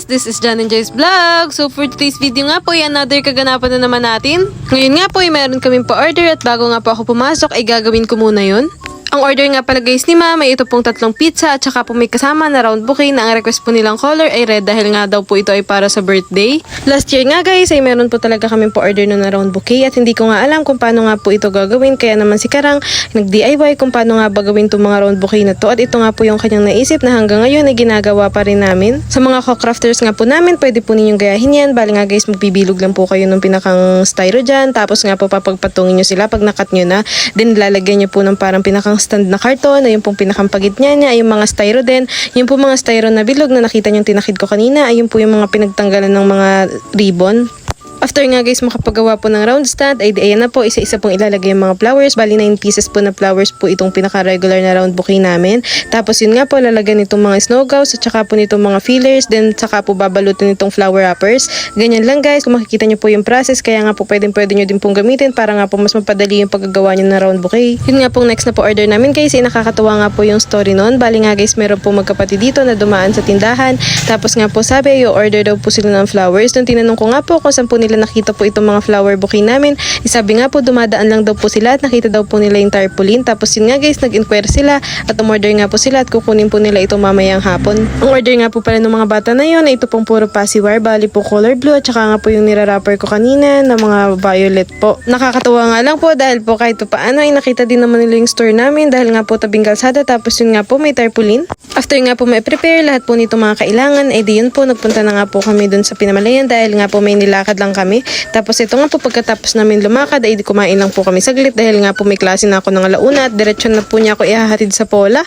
guys! This is John and Joy's Vlog. So for today's video nga po ay another kaganapan na naman natin. Ngayon nga po ay meron kaming pa-order at bago nga po ako pumasok ay gagawin ko muna yun. Ang order nga pala guys ni Ma'am ay ito pong 3 pizza at saka po may kasama na round bouquet na ang request po nilang color ay red dahil nga daw po ito ay para sa birthday. Last year nga guys ay meron po talaga kaming pa-order na round bouquet at hindi ko nga alam kung paano nga po ito gagawin kaya naman si Karang nag-DIY kung paano nga ba gawin itong mga round bouquet na to at ito nga po yung kanyang naisip na hanggang ngayon ay ginagawa pa rin namin. Sa mga co-crafters nga po namin pwede po ninyong gayahin yan. Bali nga guys magbibilog lang po kayo ng pinakang styro dyan tapos nga po papagpatungin nyo sila pag nakat nyo na then lalagyan nyo po ng parang pinakang stand na karton na yung pong pinakampagitnya niya ay yung mga styro din. Yung po mga styro na bilog na nakita nyo tinakid ko kanina ay yung po yung mga pinagtanggalan ng mga ribbon. After nga guys makapagawa po ng round stand ay ayan na po isa-isa pong ilalagay yung mga flowers. Bali 9 pieces po na flowers po itong pinaka-regular na round bouquet namin. Tapos yun nga po lalagyan itong mga snow gauze at saka po nitong mga fillers. Then saka po babalutin itong flower wrappers. Ganyan lang guys kung makikita nyo po yung process. Kaya nga po pwede nyo din pong gamitin para nga po mas mapadali yung paggagawa nyo ng round bouquet. Yun nga pong next na po order namin guys ay nakakatuwa nga po yung story nun. Bali nga guys meron po magkapatid dito na dumaan sa tindahan. Tapos nga po sabi i-order daw po sila ng flowers. Nung tinanong ko nga po kung saan po nila nakita po itong mga flower bouquet namin. Sabi nga po dumadaan lang daw po sila at nakita daw po nila yung tarpaulin. Tapos yun nga guys nag-inquire sila at umorder nga po sila at kukunin po nila ito mamayang hapon. Ang order nga po pala ng mga bata na yun ay ito pong puro passiwire. Bali po color blue at saka nga po yung nirarapper ko kanina na mga violet po. Nakakatawa nga lang po dahil po kahit paano ay nakita din naman nila yung store namin dahil nga po tabing kalsada tapos yun nga po may tarpaulin. After nga po may prepare lahat po nito mga kailangan ay di yun po nagpunta na nga po kami dun sa Pinamalayan dahil nga po may nilakad lang kami. Tapos ito nga po pagkatapos namin lumakad ay kumain lang po kami saglit dahil nga po may klase na ako ng alauna at diretsyon na po niya ako ihahatid sa Pola.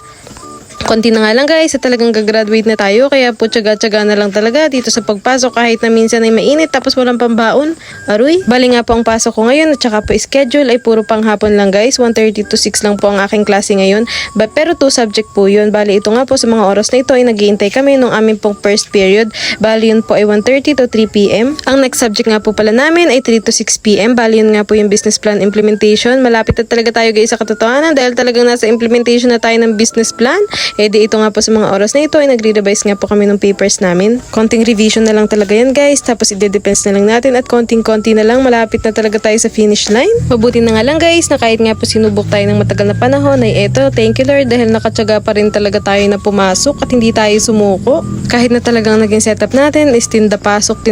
Konti na nga lang guys, talagang gagraduate na tayo kaya po tsaga-tsaga na lang talaga dito sa pagpasok kahit na minsan ay mainit tapos walang pambaon. Aruy, bali nga po ang pasok ko ngayon at saka po schedule ay puro pang hapon lang guys, 1:30 to 6 lang po ang aking klase ngayon. Pero 2 subject po yun, bali ito nga po sa mga oras na ito ay naghihintay kami nung aming pong first period. Bali yun po ay 1:30 to 3 p.m. Ang next subject nga po pala namin ay 3 to 6 p.m. Bali yun nga po yung business plan implementation. Malapit na talaga tayo guys sa katotohanan dahil talagang nasa implementation na tayo ng business plan. Di ito nga po sa mga oras na ito ay nagre-revise nga po kami ng papers namin. Konting revision na lang talaga yan guys. Tapos i-depends na lang natin at konting-konti na lang malapit na talaga tayo sa finish line. Mabuti na nga lang guys na kahit nga po sinubok tayo ng matagal na panahon ay eto, thank you Lord dahil nakatsaga pa rin talaga tayo na pumasok at hindi tayo sumuko. Kahit na talagang naging setup natin is tinda pasok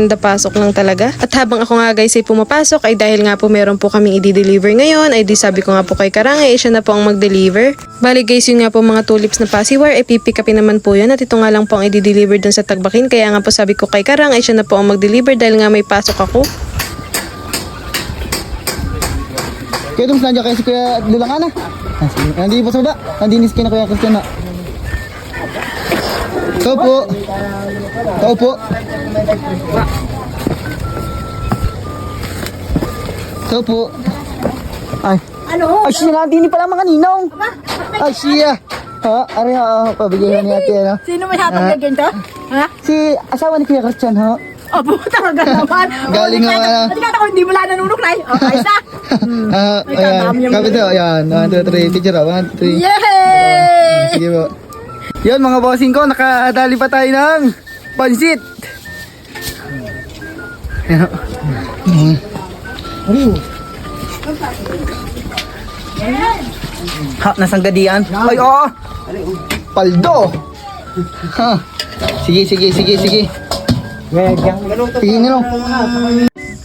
lang talaga. At habang ako nga guys ay pumapasok ay dahil nga po meron po kaming i-deliver ngayon ay di sabi ko nga po kay Karang ay siya na po ang mag-deliver. Bali guys yun nga po mga tulips na passiwire ay pipick upin naman po yun at ito nga lang po ang i-deliver dun sa Tagbakin kaya nga po sabi ko kay Karang ay siya na po ang mag-deliver dahil nga may pasok ako. Kaya itong nandiyan kayo si Kuya Lulang Ana. Nandito po sa baba. Nandinis kayo na Kuya Christian na. Tao po. Tao po. Tao po. Ay. Ano? Ay, siya nga din pala mga ninong. Ay, siya. Ha? Ari ha, pabigyan ni ate, ano? Sino may hatang ganito? Ha? Si asawa ni Kuya Christian, ha? Opo, talaga naman. Galing nga. Pati kata ko hindi mo lang nanunuklay. Okay, isa. Ayan. Kapit daw, ayan. 1, 2, 3. Picture, 1, 2, 3. Yay! Sige po. Yan mga bossing ko, nakadali pa tayo ng pansit. Ha, nasang gadian? Ay, oo. Paldo. Ha. Sige. Sige nilo.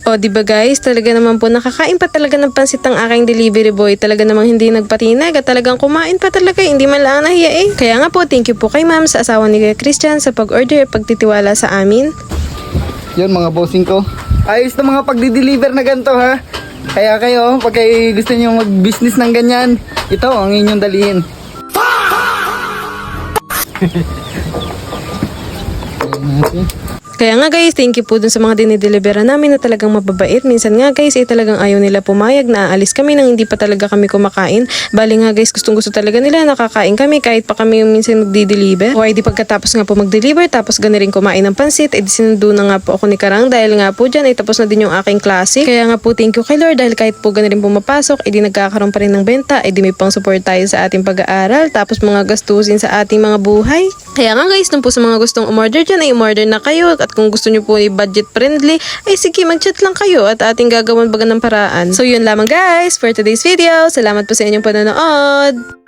O diba guys, talaga naman po nakakain pa talaga ng pansit ang aking delivery boy. Talaga namang hindi nagpatinag at talagang kumain pa talaga, hindi man lang nahiya eh. Kaya nga po, thank you po kay ma'am sa asawa ni Kuya Christian sa pag-order at pagtitiwala sa amin. Yun mga bossing ko. Ayos na mga pagdi-deliver na ganito ha. Kaya kayo, pag kayo gusto nyo mag-business ng ganyan, ito ang inyong dalhin. Kaya nga guys, thank you po dun sa mga dinideliveran namin na talagang mababait. Minsan nga guys, talagang ayaw nila pumayag na aalis kami nang hindi pa talaga kami kumakain. Bali nga guys, gustong gusto talaga nila nakakain kami kahit pa kami yung minsan magdi-deliver. O ay di pagkatapos nga po mag-deliver, tapos gani rin kumain ng pansit, di sinundo na nga po ako ni Karang dahil nga po dyan ay tapos na din yung aking klase. Kaya nga po thank you kay Lord dahil kahit po gani rin pumapasok, di nagkakaroon pa rin ng benta, di may pang support tayo sa ating pag-aaral, tapos mga gastusin sa ating mga buhay. Kaya nga guys, nung po sa mga gustong umorder dyan ay umorder na kayo at kung gusto nyo po ay budget friendly, ay sige mag-chat lang kayo at ating gagawan baga ng paraan. So yun lamang guys for today's video. Salamat po sa inyong panonood!